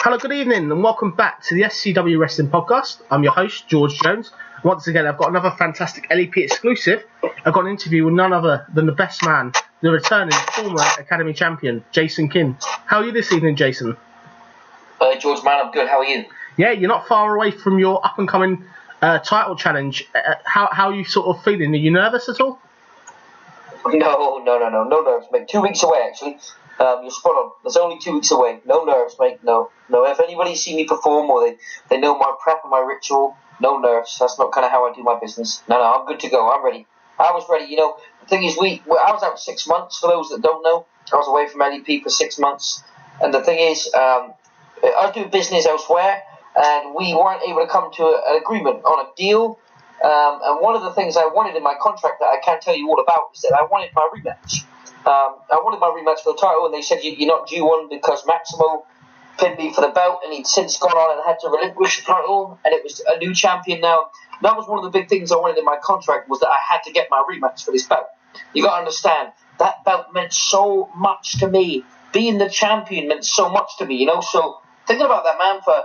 Hello, good evening, and welcome back to the SCW Wrestling Podcast. I'm your host, George Jones. Once again, I've got another fantastic LEP exclusive. I've got an interview with none other than the best man, the returning former Academy champion, Jason King. How are you this evening, Jason? George, man, I'm good. How are you? Yeah, you're not far away from your up-and-coming title challenge. How are you sort of feeling? Are you nervous at all? No nerves, mate. 2 weeks away, actually. You're spot on. There's only 2 weeks away. No nerves, mate. No. If anybody's seen me perform or they know my prep and my ritual, no nerves. That's not kind of how I do my business. No, I'm good to go. I'm ready. I was ready. The thing is, I was out 6 months. For those that don't know, I was away from LEP for 6 months. And the thing is, I was doing business elsewhere, and we weren't able to come to an agreement on a deal. And one of the things I wanted in my contract that I can't tell you all about is that I wanted my rematch. I wanted my rematch for the title, and they said you're not due one because Maximo pinned me for the belt, and he'd since gone on and had to relinquish the title, and it was a new champion now. That was one of the big things I wanted in my contract, was that I had to get my rematch for this belt. You got to understand, that belt meant so much to me. Being the champion meant so much to me, So thinking about that, man, for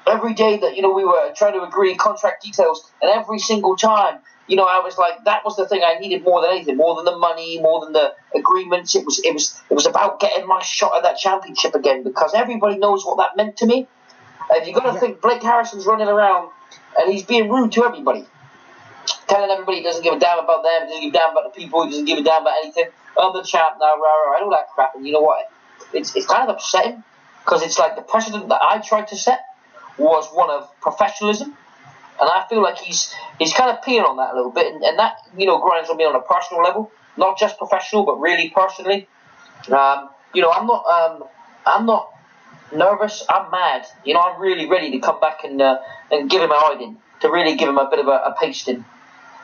every day that we were trying to agree contract details, and every single time, I was like, that was the thing I needed more than anything, more than the money, more than the agreements. It was about getting my shot at that championship again, because everybody knows what that meant to me. And you got to think, Blake Harrison's running around and he's being rude to everybody, telling everybody he doesn't give a damn about them, he doesn't give a damn about the people, he doesn't give a damn about anything. I'm the champ now, and all that crap. And you know what? It's kind of upsetting, because it's like the precedent that I tried to set was one of professionalism. And I feel like he's kind of peeing on that a little bit, and that grinds on me on a personal level, not just professional, but really personally. I'm not nervous. I'm mad. I'm really ready to come back and give him a hiding, to really give him a bit of a pasting.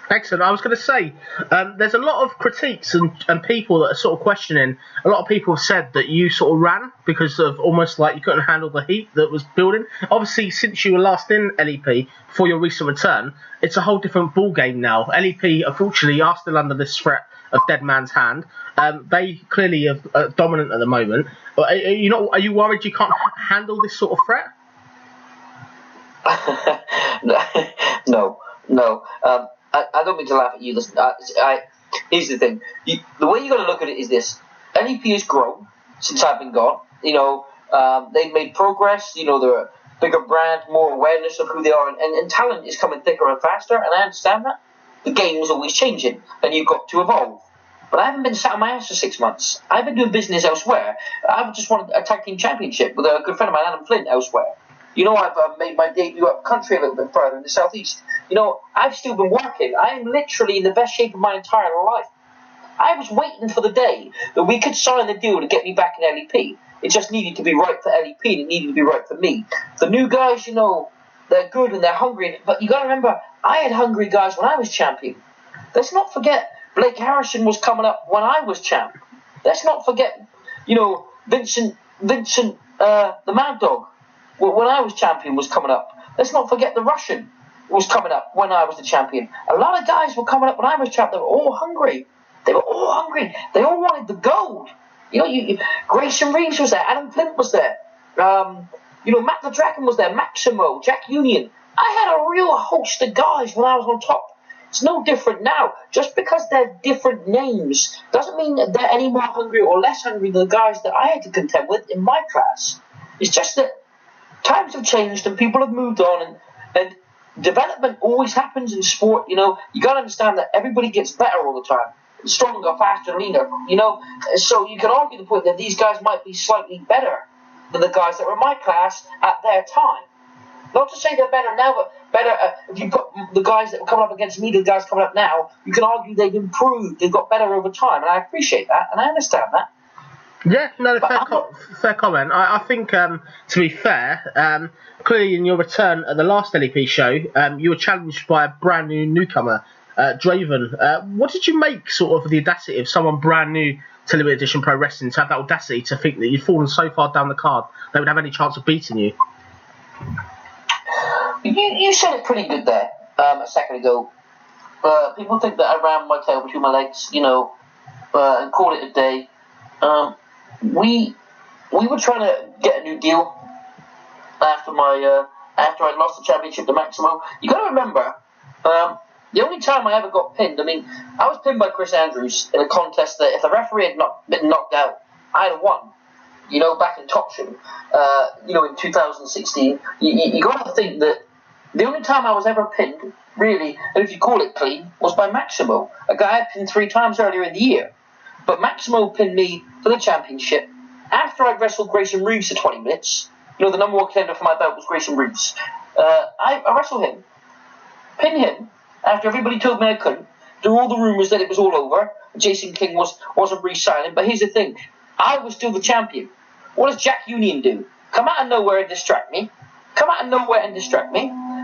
Excellent. I was going to say, there's a lot of critiques and people that are sort of questioning. A lot of people have said that you sort of ran because of almost like you couldn't handle the heat that was building. Obviously, since you were last in LEP for your recent return, it's a whole different ball game now. LEP, unfortunately, are still under this threat of Dead Man's Hand. They clearly are dominant at the moment. But are you worried you can't handle this sort of threat? No. I don't mean to laugh at you. Listen, here's the thing. The way you got to look at it is this: LEP has grown since I've been gone. They've made progress. They're a bigger brand, more awareness of who they are, and talent is coming thicker and faster. And I understand that. The game is always changing, and you've got to evolve. But I haven't been sat on my ass for 6 months. I've been doing business elsewhere. I've just won a tag team championship with a good friend of mine, Adam Flint, elsewhere. I've made my debut up country a little bit further in the southeast. I've still been working. I am literally in the best shape of my entire life. I was waiting for the day that we could sign the deal to get me back in LEP. It just needed to be right for LEP, and it needed to be right for me. The new guys, they're good and they're hungry, but you got to remember, I had hungry guys when I was champion. Let's not forget, Blake Harrison was coming up when I was champ. Let's not forget, Vincent, the Mad Dog, when I was champion, was coming up. Let's not forget the Russian was coming up when I was the champion. A lot of guys were coming up when I was champ. They were all hungry. They all wanted the gold. Grayson Reeves was there. Adam Flint was there. Matt the Dragon was there. Maximo, Jack Union. I had a real host of guys when I was on top. It's no different now. Just because they're different names doesn't mean that they're any more hungry or less hungry than the guys that I had to contend with in my class. It's just that times have changed and people have moved on, and development always happens in sport. You got to understand that everybody gets better all the time, stronger, faster, leaner. So you can argue the point that these guys might be slightly better than the guys that were in my class at their time. Not to say they're better now, but better if you put the guys that were coming up against me, the guys coming up now, you can argue they've improved, they've got better over time, and I appreciate that, and I understand that. Yeah, no, fair comment. I think, to be fair, clearly in your return at the last LEP show, you were challenged by a brand new newcomer, Draven. What did you make sort of the audacity of someone brand new to Limited Edition Pro Wrestling to have that audacity to think that you'd fallen so far down the card they would have any chance of beating you? You said it pretty good there a second ago. People think that I ran my tail between my legs, and called it a day. We were trying to get a new deal after I lost the championship to Maximo. You got to remember, the only time I ever got pinned, I was pinned by Chris Andrews in a contest that if the referee had not been knocked out, I'd have won. Back in Tottenham, in 2016. You got to think that the only time I was ever pinned, really, and if you call it clean, was by Maximo, a guy I pinned 3 times earlier in the year. But Maximo pinned me for the championship after I'd wrestled Grayson Reeves for 20 minutes. The number 1 contender for my belt was Grayson Reeves. I wrestled him, pinned him, after everybody told me I couldn't. There were all the rumours that it was all over. Jason King wasn't re-signing. But here's the thing. I was still the champion. What does Jack Union do? Come out of nowhere and distract me.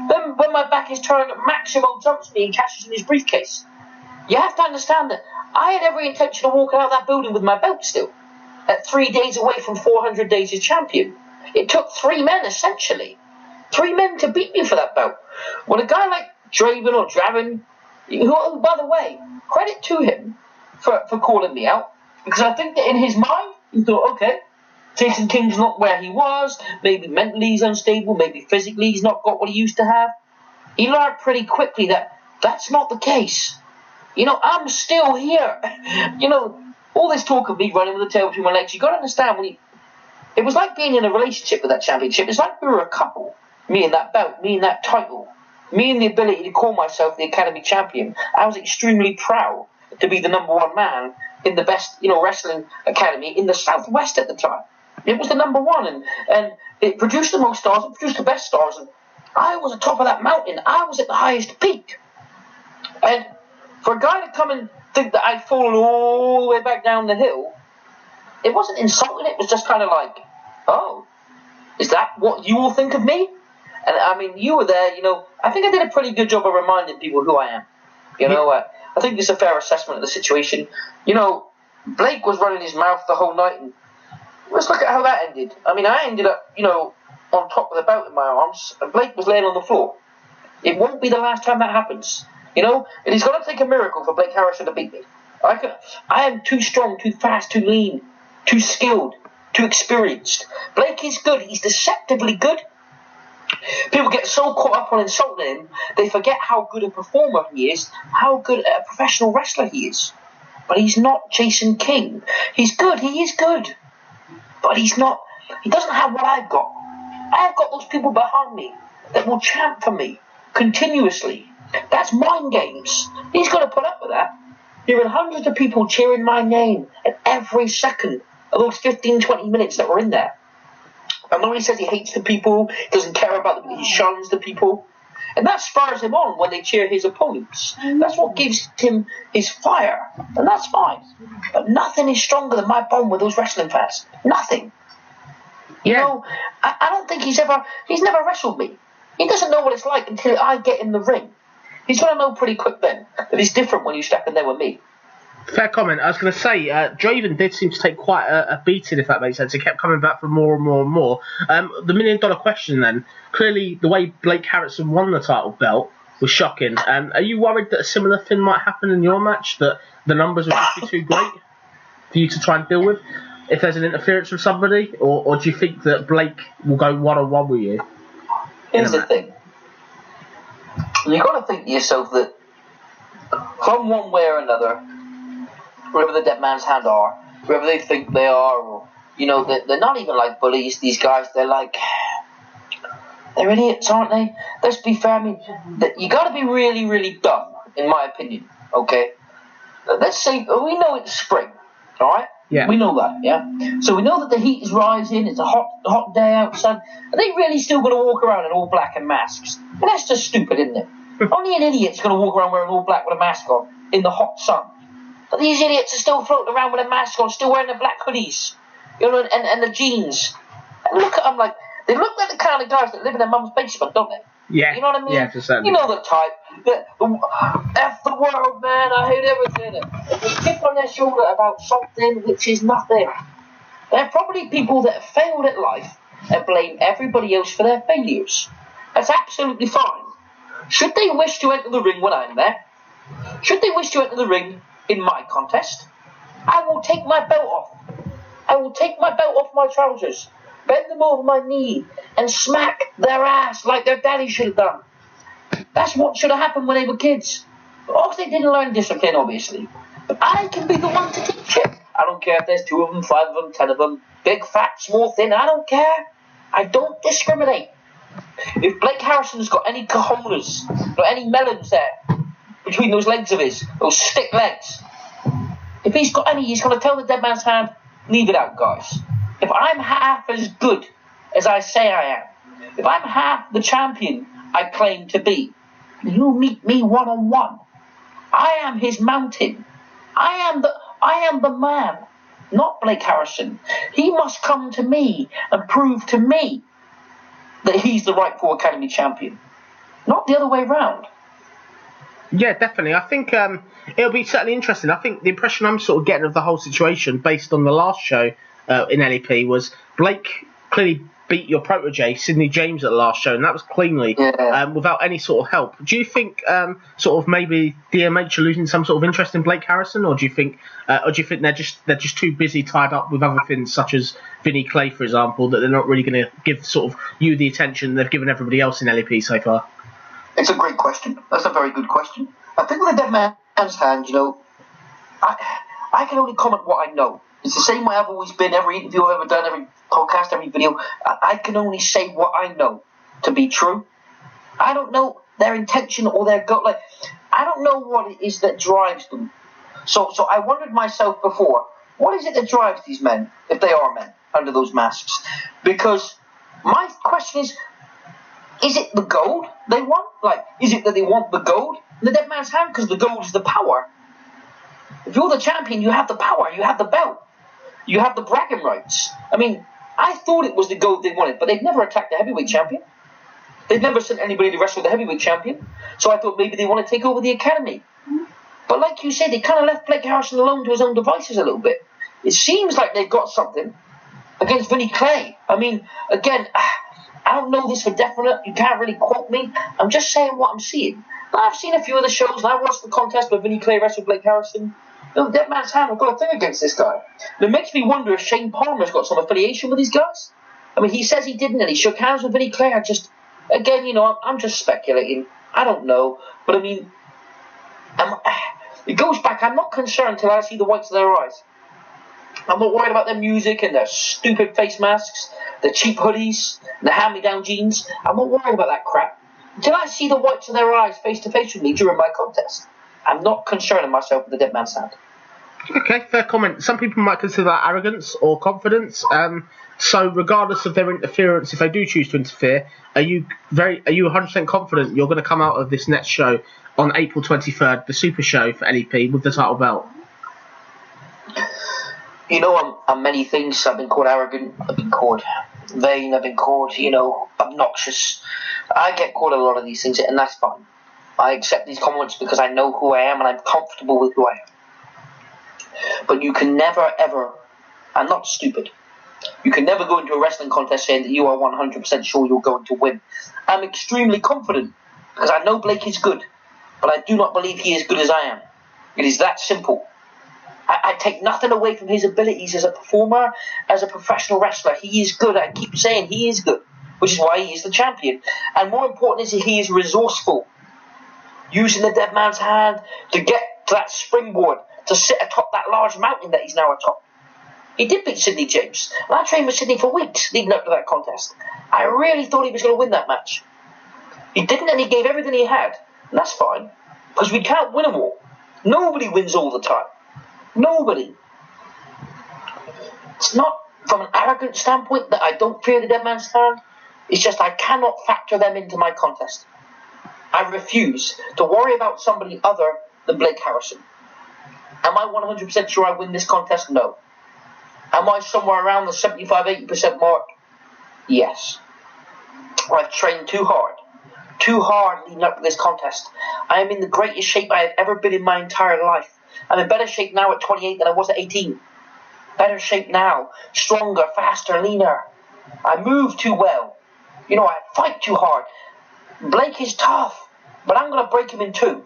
Then when my back is turned, Maximo jumps me and cashes in his briefcase. You have to understand that I had every intention of walking out of that building with my belt still. At 3 days away from 400 days as champion. It took 3 men, essentially. 3 men to beat me for that belt. When a guy like Draven or Draven, who, by the way, credit to him for calling me out, because I think that in his mind, he thought, okay, Jason King's not where he was, maybe mentally he's unstable, maybe physically he's not got what he used to have. He learned pretty quickly that that's not the case. I'm still here. All this talk of me running with the tail between my legs, you got to understand, it was like being in a relationship with that championship. It's like we were a couple. Me and that belt, me and that title, me and the ability to call myself the Academy champion. I was extremely proud to be the number 1 man in the best, wrestling academy in the Southwest at the time. It was the number 1, and it produced the most stars, it produced the best stars, and I was at the top of that mountain. I was at the highest peak. And for a guy to come and think that I'd fallen all the way back down the hill, it wasn't insulting, it was just kind of like, oh, is that what you all think of me? And you were there, I think I did a pretty good job of reminding people who I am. I think it's a fair assessment of the situation. Blake was running his mouth the whole night, and let's look at how that ended. I ended up, on top of the belt in my arms, and Blake was laying on the floor. It won't be the last time that happens. And it's going to take a miracle for Blake Harrison to beat me. I am too strong, too fast, too lean, too skilled, too experienced. Blake is good. He's deceptively good. People get so caught up on insulting him, they forget how good a performer he is, how good a professional wrestler he is. But he's not Jason King. He's good. He is good. But he's not. He doesn't have what I've got. I've got those people behind me that will champ for me continuously. That's mind games. He's got to put up with that. Hearing hundreds of people cheering my name at every second of those 15, 20 minutes that were in there. I know he says he hates the people, doesn't care about them, he shuns the people. And that spurs him on when they cheer his opponents. That's what gives him his fire. And that's fine. But nothing is stronger than my bond with those wrestling fans. Nothing. I don't think he's never wrestled me. He doesn't know what it's like until I get in the ring. He's going to know pretty quick then that it's different when you step in there with me. Fair comment. I was going to say, Draven did seem to take quite a beating, if that makes sense. He kept coming back for more and more and more. The $1 million question then, clearly the way Blake Harrison won the title belt was shocking. Are you worried that a similar thing might happen in your match, that the numbers would just be too great for you to try and deal with if there's an interference from somebody? Or do you think that Blake will go one-on-one with you? Here's the thing. You've got to think to yourself that from one way or another, wherever the dead man's hand are, wherever they think they are, or they're not even like bullies. These guys, they're idiots, aren't they? Let's be fair. You got to be really, really dumb, in my opinion. Okay. Let's say we know it's spring, all right? Yeah. We know that, yeah. So we know that the heat is rising. It's a hot day outside. Are they really still going to walk around in all black and masks? And that's just stupid, isn't it? Only an idiot's going to walk around wearing all black with a mask on in the hot sun. But these idiots are still floating around with a mask on, still wearing the black hoodies, and the jeans. And look at them they look like the kind of guys that live in their mum's basement, don't they? Yeah. You know what I mean? Yeah, for certain. You know the type. F the world, man, I hate everything. And they tip on their shoulder about something which is nothing. They're probably people that have failed at life and blame everybody else for their failures. That's absolutely fine. Should they wish to enter the ring when I'm there? Should they wish to enter the ring in my contest? I will take my belt off. I will take my belt off my trousers. bend them over my knee, and smack their ass like their daddy should have done. That's what should have happened when they were kids. Of they didn't learn discipline, obviously. But I can be the one to teach it. I don't care if there's 2 of them, 5 of them, 10 of them, big, fat, small, thin, I don't care. I don't discriminate. If Blake Harrison's got any cojones, or any melons there, between those legs of his, those stick legs, if he's got any, he's going to tell the dead man's hand, leave it out, guys. If I'm half as good as I say I am, if I'm half the champion I claim to be, you meet me one-on-one. I am his mountain. I am the man, not Blake Harrison. He must come to me and prove to me that he's the rightful Academy champion, not the other way around. Yeah, definitely. I think it'll be certainly interesting. I think the impression I'm sort of getting of the whole situation, based on the last show in LEP, was Blake clearly beat your protege, Sidney James, at the last show, and that was cleanly, without any sort of help. Do you think sort of maybe DMH are losing some sort of interest in Blake Harrison, or do you think they're just too busy, tied up with other things such as Vinnie Clay, for example, that they're not really going to give sort of you the attention they've given everybody else in LEP so far? It's a great question. That's a very good question. I think with a dead man's hand, I can only comment what I know. It's the same way I've always been. Every interview I've ever done, every podcast, every video, I can only say what I know to be true. I don't know their intention or their goal. Like, I don't know what it is that drives them. So I wondered myself before, what is it that drives these men, if they are men, under those masks? Because my question is it the gold they want? Like, is it that they want the gold in the dead man's hand? Because the gold is the power. If you're the champion, you have the power, you have the belt, you have the bragging rights. I mean, I thought it was the gold they wanted, but they've never attacked the heavyweight champion. They've never sent anybody to wrestle the heavyweight champion. So I thought maybe they want to take over the Academy. But like you said, they kind of left Blake Harrison alone to his own devices a little bit. It seems like they've got something against Vinnie Clay. I mean, again, I don't know this for definite. You can't really quote me. I'm just saying what I'm seeing. I've seen a few of the shows, and I watched the contest where Vinnie Clay wrestled Blake Harrison. The dead man's hand, I've got a thing against this guy. And it makes me wonder if Shane Palmer's got some affiliation with these guys. I mean, he says he didn't, and he shook hands with Vinnie Clay. I'm just speculating. I don't know. But I mean, it goes back. I'm not concerned until I see the whites of their eyes. I'm not worried about their music and their stupid face masks, their cheap hoodies, and their hand-me-down jeans. I'm not worried about that crap. Until I see the whites of their eyes face-to-face with me during my contest, I'm not concerning myself with the dead man's hand. Okay, fair comment. Some people might consider that arrogance or confidence. So regardless of their interference, if they do choose to interfere, are you 100% confident you're going to come out of this next show on April 23rd, the Super Show for LEP, with the title belt? I'm many things. I've been called arrogant. I've been called vain. I've been called, obnoxious. I get called a lot of these things, and that's fine. I accept these comments because I know who I am and I'm comfortable with who I am. But you can never, ever, I'm not stupid. You can never go into a wrestling contest saying that you are 100% sure you're going to win. I'm extremely confident because I know Blake is good, but I do not believe he is good as I am. It is that simple. I take nothing away from his abilities as a performer, as a professional wrestler. He is good. I keep saying he is good, which is why he is the champion. And more important is he is resourceful, using the dead man's hand to get to that springboard, to sit atop that large mountain that he's now atop. He did beat Sidney James, and I trained with Sidney for weeks leading up to that contest. I really thought he was going to win that match. He didn't, and he gave everything he had, and that's fine, because we can't win them all. Nobody wins all the time. Nobody. It's not from an arrogant standpoint that I don't fear the dead man's hand. It's just I cannot factor them into my contest. I refuse to worry about somebody other than Blake Harrison. Am I 100% sure I win this contest? No. Am I somewhere around the 75-80% mark? Yes. I've trained too hard leading up to this contest. I am in the greatest shape I have ever been in my entire life. I'm in better shape now at 28 than I was at 18. Better shape now. Stronger, faster, leaner. I move too well. I fight too hard. Blake is tough, but I'm going to break him in two.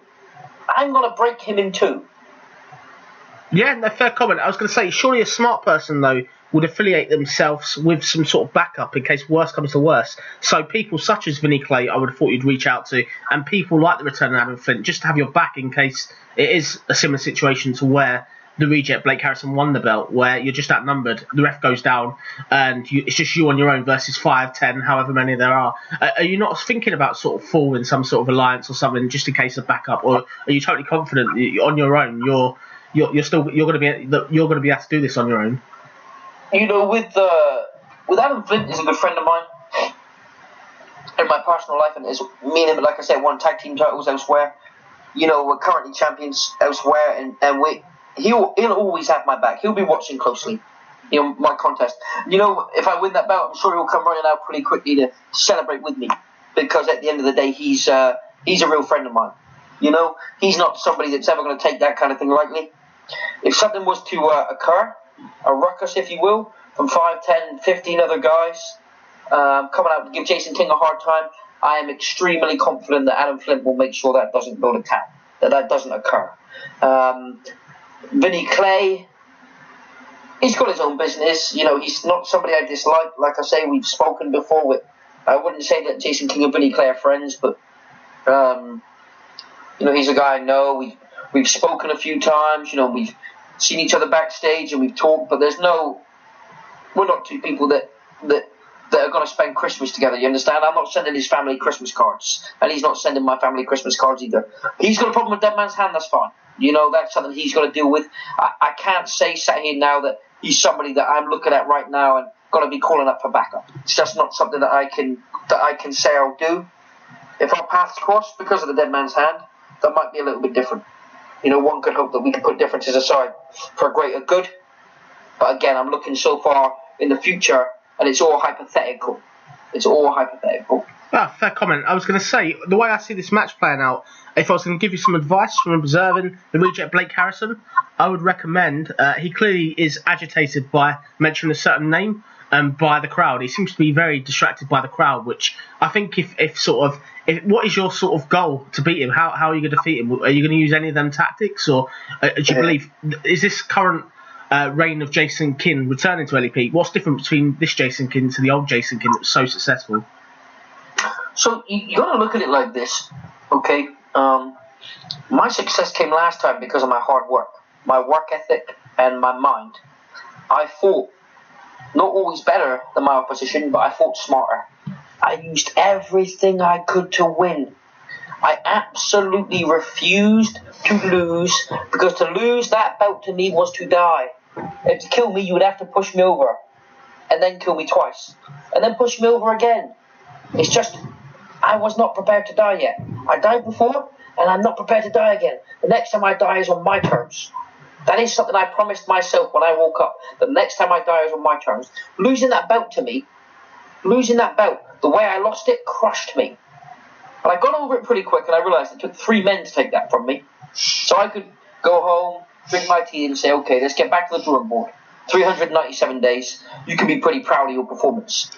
Yeah, no, fair comment. I was going to say, surely a smart person, though, would affiliate themselves with some sort of backup in case worse comes to worse. So people such as Vinny Clay, I would have thought you'd reach out to, and people like the return of Adam Flint, just to have your back in case it is a similar situation to where the reject Blake Harrison won the belt, where you're just outnumbered, the ref goes down, and it's just you on your own versus 5, 10, however many there are. Are you not thinking about sort of forming some sort of alliance or something just in case of backup, or are you totally confident that on your own you're going to be able to do this on your own? You know, with Adam Flint is a good friend of mine in my personal life, and is me and him, like I said, won tag team titles elsewhere. You know, we're currently champions elsewhere, and he'll always have my back. He'll be watching closely, you know, my contest. You know, if I win that belt, I'm sure he'll come running out pretty quickly to celebrate with me, because at the end of the day, he's a real friend of mine. You know, he's not somebody that's ever going to take that kind of thing lightly. If something was to occur, a ruckus, if you will, from 5, 10, 15 other guys coming out to give Jason King a hard time, I am extremely confident that Adam Flint will make sure that doesn't go to town, that doesn't occur. Vinny Clay, he's got his own business. You know, he's not somebody I dislike. Like I say, we've spoken before. I wouldn't say that Jason King and Vinny Clay are friends, but you know, he's a guy I know. We've spoken a few times. You know, we've seen each other backstage and we've talked. But we're not two people that are going to spend Christmas together. You understand? I'm not sending his family Christmas cards, and he's not sending my family Christmas cards either. He's got a problem with Dead Man's Hand. That's fine. You know, that's something he's got to deal with. I can't say sat here now that he's somebody that I'm looking at right now and going to be calling up for backup. It's just not something that I can say I'll do. If our paths cross because of the Dead Man's Hand, that might be a little bit different. You know, one could hope that we could put differences aside for a greater good. But again, I'm looking so far in the future, and it's all hypothetical. It's all hypothetical. Fair comment. I was going to say, the way I see this match playing out, if I was going to give you some advice from observing the reject Blake Harrison, I would recommend, he clearly is agitated by mentioning a certain name and by the crowd. He seems to be very distracted by the crowd, which I think if what is your sort of goal to beat him? How are you going to defeat him? Are you going to use any of them tactics, or do you believe, is this current reign of Jason Kidd returning to LEP, what's different between this Jason Kidd to the old Jason Kidd that was so successful? So you got to look at it like this, okay? My success came last time because of my hard work, my work ethic, and my mind. I fought not always better than my opposition, but I fought smarter. I used everything I could to win. I absolutely refused to lose, because to lose that belt to me was to die. If to kill me, you would have to push me over, and then kill me twice, and then push me over again. It's just, I was not prepared to die yet. I died before, and I'm not prepared to die again. The next time I die is on my terms. That is something I promised myself when I woke up. The next time I die is on my terms. Losing that belt to me, the way I lost it, crushed me. And I got over it pretty quick, and I realised it took 3 men to take that from me. So I could go home, drink my tea, and say, okay, let's get back to the drawing board. 397 days, you can be pretty proud of your performance.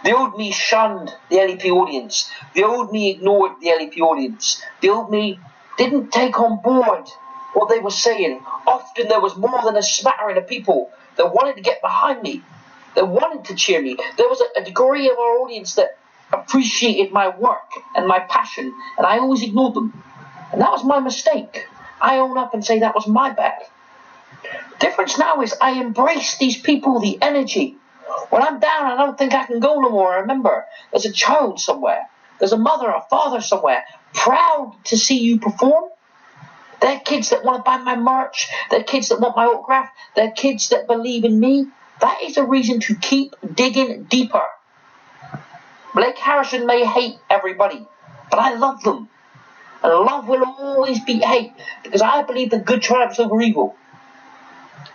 The old me shunned the LEP audience. The old me ignored the LEP audience. The old me didn't take on board what they were saying. Often there was more than a smattering of people that wanted to get behind me, that wanted to cheer me. There was a degree of our audience that appreciated my work and my passion, and I always ignored them. And that was my mistake. I own up and say that was my bad. The difference now is I embrace these people, the energy. When I'm down, I don't think I can go no more. I remember there's a child somewhere. There's a mother, a father somewhere, proud to see you perform. They're kids that want to buy my merch. They're kids that want my autograph. They're kids that believe in me. That is a reason to keep digging deeper. Blake Harrison may hate everybody, but I love them. And love will always beat hate, because I believe that good triumphs over evil.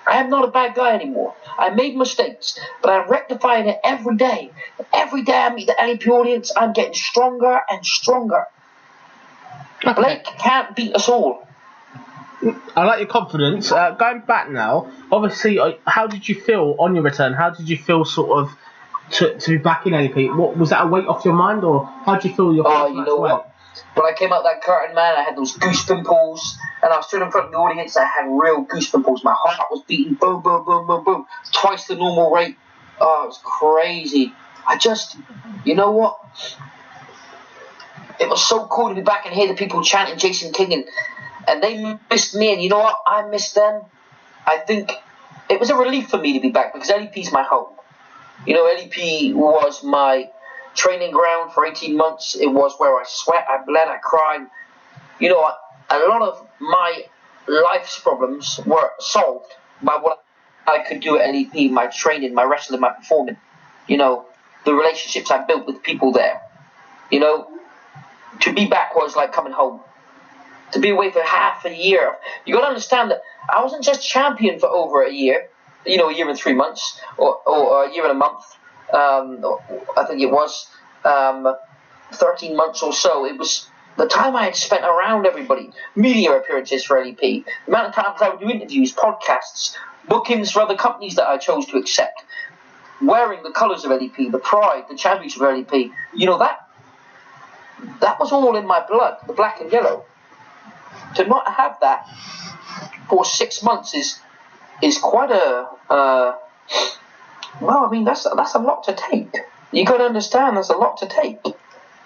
I am not a bad guy anymore. I made mistakes, but I'm rectifying it every day. Every day I meet the LEP audience, I'm getting stronger and stronger. Okay. Blake can't beat us all. I like your confidence. Going back now, obviously, how did you feel on your return? How did you feel sort of to be back in LEP? What was that, a weight off your mind, or how did you feel your you know what? when I came out that curtain, man, I had those goose pimples, and I was stood in front of the audience. I had real goose pimples. My heart was beating boom, boom, boom, boom, boom, twice the normal rate. Oh, it was crazy. You know what? It was so cool to be back and hear the people chanting Jason King, and they missed me, and you know what? I missed them. I think it was a relief for me to be back because LEP's my home. You know, LEP was my training ground for 18 months. It was where I sweat, I bled, I cried. You know, a lot of my life's problems were solved by what I could do at LEP, my training, my wrestling, my performing. You know, the relationships I built with people there. You know, to be back was like coming home. To be away for half a year. You got to understand that I wasn't just champion for over a year. You know, a year and 3 months, or a year and a month. I think it was 13 months or so. It was the time I had spent around everybody. Media appearances for LEP. The amount of times I would do interviews, podcasts, bookings for other companies that I chose to accept. Wearing the colours of LEP, the pride, the championship of LEP. You know, that was all in my blood, the black and yellow. To not have that for 6 months is quite well, I mean, that's a lot to take. You got to understand, that's a lot to take.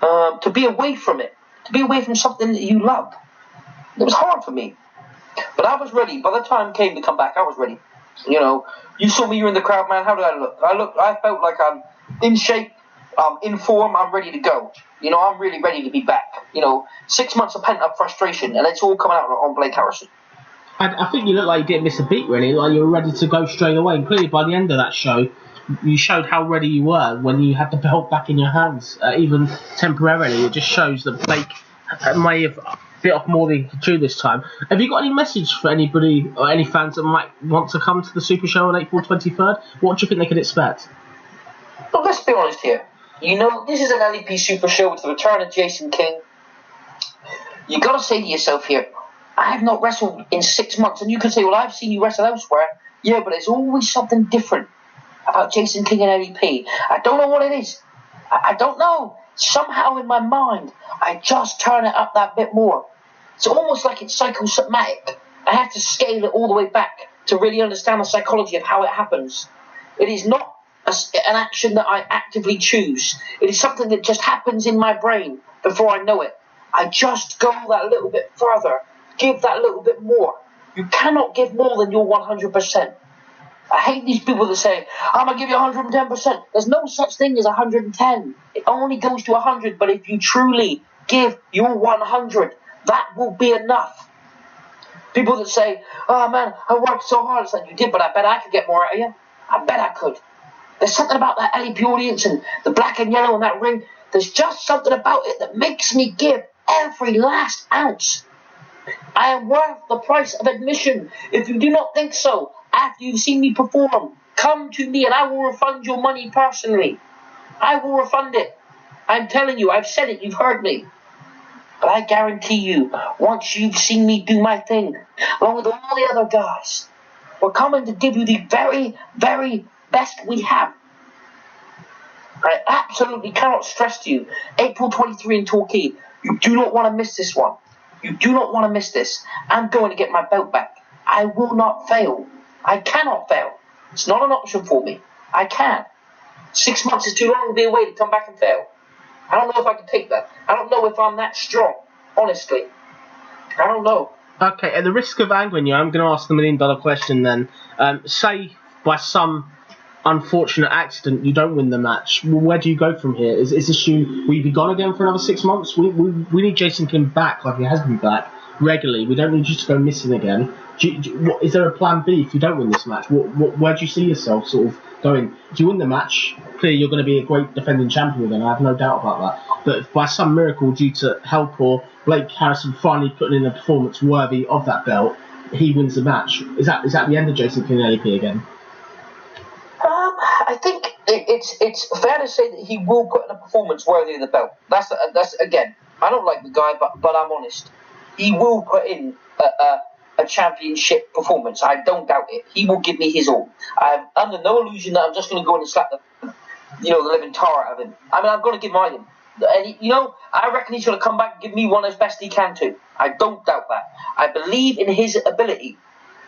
To be away from it, to be away from something that you love. It was hard for me, but I was ready. By the time it came to come back, I was ready. You know, you saw me, you were in the crowd, man. How did I look? I felt like I'm in shape, in form. I'm ready to go. You know, I'm really ready to be back. You know, 6 months of pent-up frustration, and it's all coming out on Blake Harrison. I think you look like you didn't miss a beat, really. Like you were ready to go straight away. And clearly, by the end of that show, you showed how ready you were when you had the belt back in your hands, even temporarily. It just shows that Blake may have bit off more than he could chew this time. Have you got any message for anybody or any fans that might want to come to the Super Show on April 23rd? What do you think they could expect? Well, let's be honest here. You know, this is an LEP Super Show with the return of Jason King. You got to say to yourself here, I have not wrestled in 6 months, and you can say, well, I've seen you wrestle elsewhere. Yeah, but there's always something different about Jason King and LEP. I don't know what it is. I don't know. Somehow in my mind, I just turn it up that bit more. It's almost like it's psychosomatic. I have to scale it all the way back to really understand the psychology of how it happens. It is not an action that I actively choose. It is something that just happens in my brain before I know it. I just go that little bit further. Give that little bit more. You cannot give more than your 100%. I hate these people that say, I'm going to give you 110%. There's no such thing as 110. It only goes to 100, but if you truly give your 100, that will be enough. People that say, oh man, I worked so hard. It's like, you did, but I bet I could get more out of you. I bet I could. There's something about that LEP audience and the black and yellow in that ring. There's just something about it that makes me give every last ounce. I am worth the price of admission. If you do not think so, after you've seen me perform, come to me and I will refund your money personally. I will refund it. I'm telling you, I've said it, you've heard me. But I guarantee you, once you've seen me do my thing, along with all the other guys, we're coming to give you the very, very best we have. I absolutely cannot stress to you, April 23 in Torquay, you do not want to miss this one. You do not want to miss this. I'm going to get my belt back. I will not fail. I cannot fail. It's not an option for me. I can't. 6 months is too long to be away to come back and fail. I don't know if I can take that. I don't know if I'm that strong, honestly. I don't know. Okay, at the risk of angering you, I'm going to ask the $1 million question then. Say by some unfortunate accident you don't win the match. Well, where do you go from here? Is this will you be gone again for another 6 months? We need Jason King back like he has been back regularly. We don't need you to go missing again. Is there a plan B if you don't win this match? Where do you see yourself sort of going? Do you win the match? Clearly you're going to be a great defending champion again. I have no doubt about that. But if by some miracle, due to help or Blake Harrison finally putting in a performance worthy of that belt, he wins the match. Is that the end of Jason King and LEP again? I think it's fair to say that he will put in a performance worthy of the belt. That's again, I don't like the guy, but I'm honest. He will put in a championship performance. I don't doubt it. He will give me his all. I'm under no illusion that I'm just going to go in and slap the living tar out of him. I mean, I'm going to give mine him. And, I reckon he's going to come back and give me one as best he can too. I don't doubt that. I believe in his ability.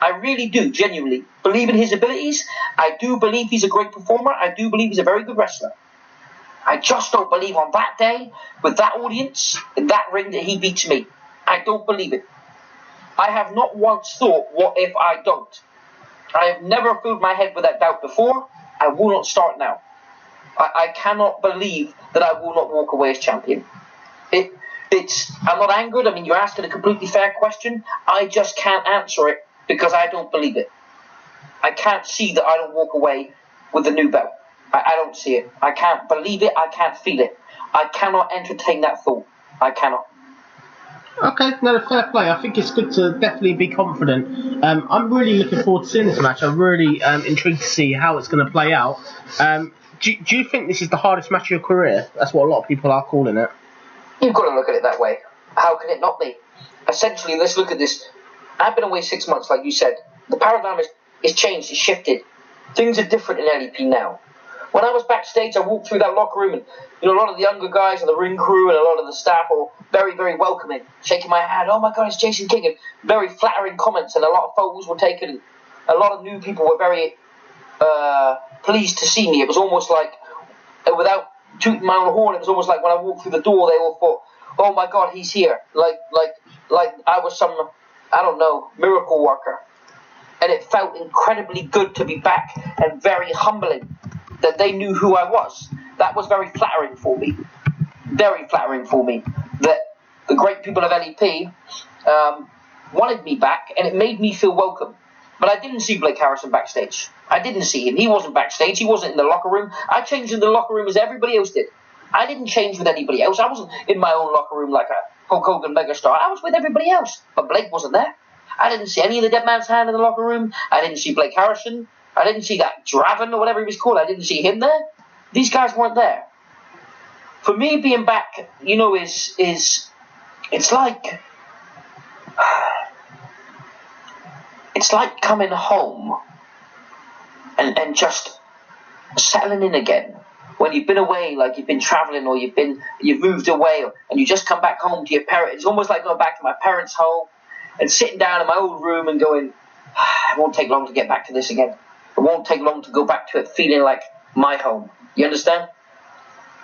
I really do, genuinely believe in his abilities. I do believe he's a great performer. I do believe he's a very good wrestler. I just don't believe on that day, with that audience, in that ring, that he beats me. I don't believe it. I have not once thought, what if I don't? I have never filled my head with that doubt before. I will not start now. I cannot believe that I will not walk away as champion. I'm not angered. I mean, you're asking a completely fair question. I just can't answer it because I don't believe it. I can't see that I don't walk away with the new belt. I don't see it. I can't believe it. I can't feel it. I cannot entertain that thought. I cannot. Okay, no, fair play. I think it's good to definitely be confident. I'm really looking forward to seeing this match. I'm really intrigued to see how it's going to play out. Do you think this is the hardest match of your career? That's what a lot of people are calling it. You've got to look at it that way. How can it not be? Essentially, let's look at this. I've been away 6 months, like you said. The paradigm is changed, it's shifted. Things are different in LEP now. When I was backstage, I walked through that locker room, and a lot of the younger guys and the ring crew and a lot of the staff were very, very welcoming, shaking my hand. Oh my God, it's Jason King, and very flattering comments, and a lot of photos were taken. And a lot of new people were very pleased to see me. It was almost like, without tooting my own horn, it was almost like when I walked through the door, they all thought, "Oh my God, he's here!" Like I was some, I don't know, miracle worker. And it felt incredibly good to be back, and very humbling that they knew who I was. That was very flattering for me. Very flattering for me that the great people of LEP wanted me back, and it made me feel welcome. But I didn't see Blake Harrison backstage. I didn't see him. He wasn't backstage. He wasn't in the locker room. I changed in the locker room as everybody else did. I didn't change with anybody else. I wasn't in my own locker room like a Hulk Hogan megastar. I was with everybody else. But Blake wasn't there. I didn't see any of the Dead Man's Hand in the locker room. I didn't see Blake Harrison. I didn't see that Draven or whatever he was called. I didn't see him there. These guys weren't there. For me, being back, is it's like coming home and just settling in again. When you've been away, like you've been traveling, or you've moved away, and you just come back home to your parents. It's almost like going back to my parents' home and sitting down in my old room and going, it won't take long to get back to this again. It won't take long to go back to it feeling like my home. You understand?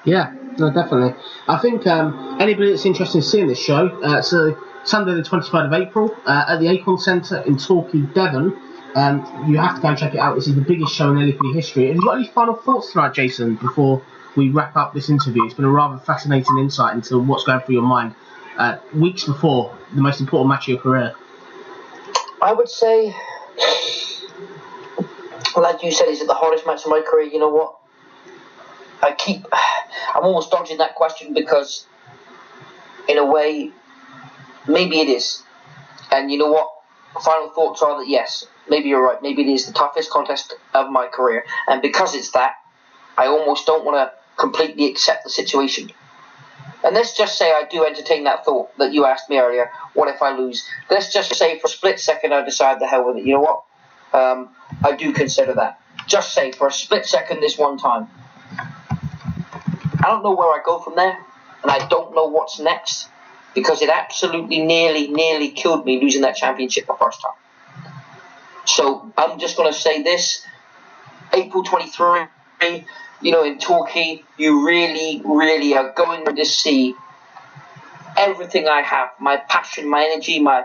Yeah, no, definitely. I think anybody that's interested in seeing this show, so Sunday the 25th of April at the Acorn Centre in Torquay, Devon. You have to go and check it out. This is the biggest show in LEP history. Have you got any final thoughts tonight, Jason, before we wrap up this interview? It's been a rather fascinating insight into what's going through your mind weeks before the most important match of your career. I would say, like you said, is it the hardest match of my career? You know what? I'm almost dodging that question because, in a way, maybe it is. And you know what? Final thoughts are that yes, maybe you're right. Maybe it is the toughest contest of my career. And because it's that, I almost don't want to completely accept the situation. And let's just say I do entertain that thought that you asked me earlier. What if I lose? Let's just say for a split second I decide the hell with it. You know what? I do consider that. Just say for a split second this one time. I don't know where I go from there. And I don't know what's next. Because it absolutely nearly killed me losing that championship the first time. So I'm just going to say this. April 23, in Torquay, you really are going to see everything I have. My passion, my energy, my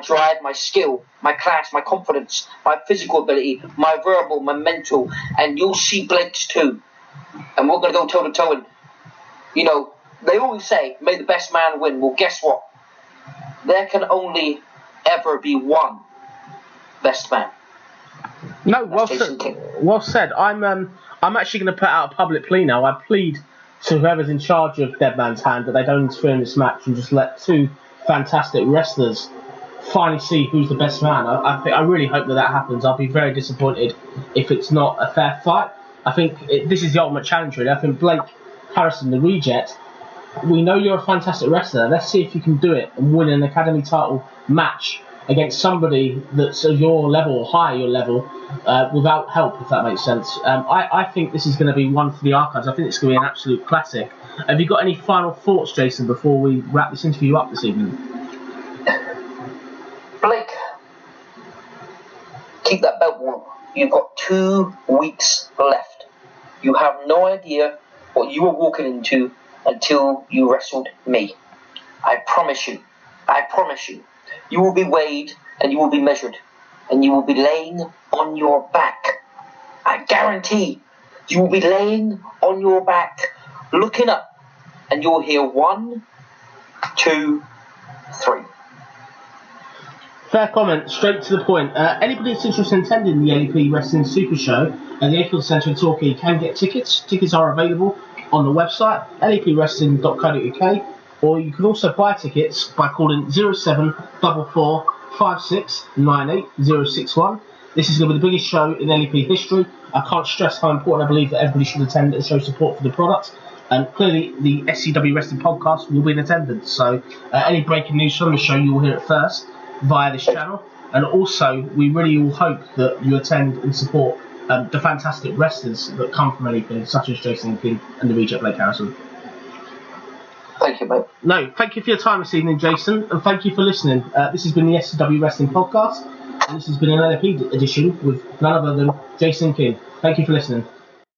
drive, my skill, my class, my confidence, my physical ability, my verbal, my mental. And you'll see Blake's too. And we're going to go toe to toe. And, they always say, may the best man win. Well, guess what? There can only ever be one best man. No, well said. I'm actually going to put out a public plea now. I plead to whoever's in charge of Dead Man's Hand that they don't interfere in this match and just let two fantastic wrestlers finally see who's the best man. I really hope that happens. I'll be very disappointed if it's not a fair fight. I think this is the ultimate challenge, really. I think Blake Harrison, the reject, we know you're a fantastic wrestler. Let's see if you can do it and win an Academy title match against somebody that's of your level or higher your level without help, if that makes sense. I think this is going to be one for the archives. I think it's going to be an absolute classic. Have you got any final thoughts, Jason, before we wrap this interview up this evening? Blake, keep that belt warm. You've got 2 weeks left. You have no idea what you are walking into until you wrestled me. I promise you, you will be weighed and you will be measured and you will be laying on your back. I guarantee you will be laying on your back, looking up, and you'll hear 1, 2, 3. Fair comment, straight to the point. Anybody that's interested in attending the LEP Wrestling Super Show at the Acorn Centre in Torquay can get tickets. Tickets are available on the website, lepwrestling.co.uk, or you can also buy tickets by calling 0744 5698 061. This is going to be the biggest show in LEP history. I can't stress how important I believe that everybody should attend and show support for the product. And clearly, the SCW Wrestling Podcast will be in attendance. So, any breaking news from the show, you will hear it first via this channel. And also, we really all hope that you attend and support the fantastic wrestlers that come from LEP, such as Jason King and the Reject Blake Harrison. Thank you, mate. No, thank you for your time this evening, Jason, and thank you for listening. This has been the SCW Wrestling Podcast, and this has been an LEP edition with none other than Jason King. Thank you for listening.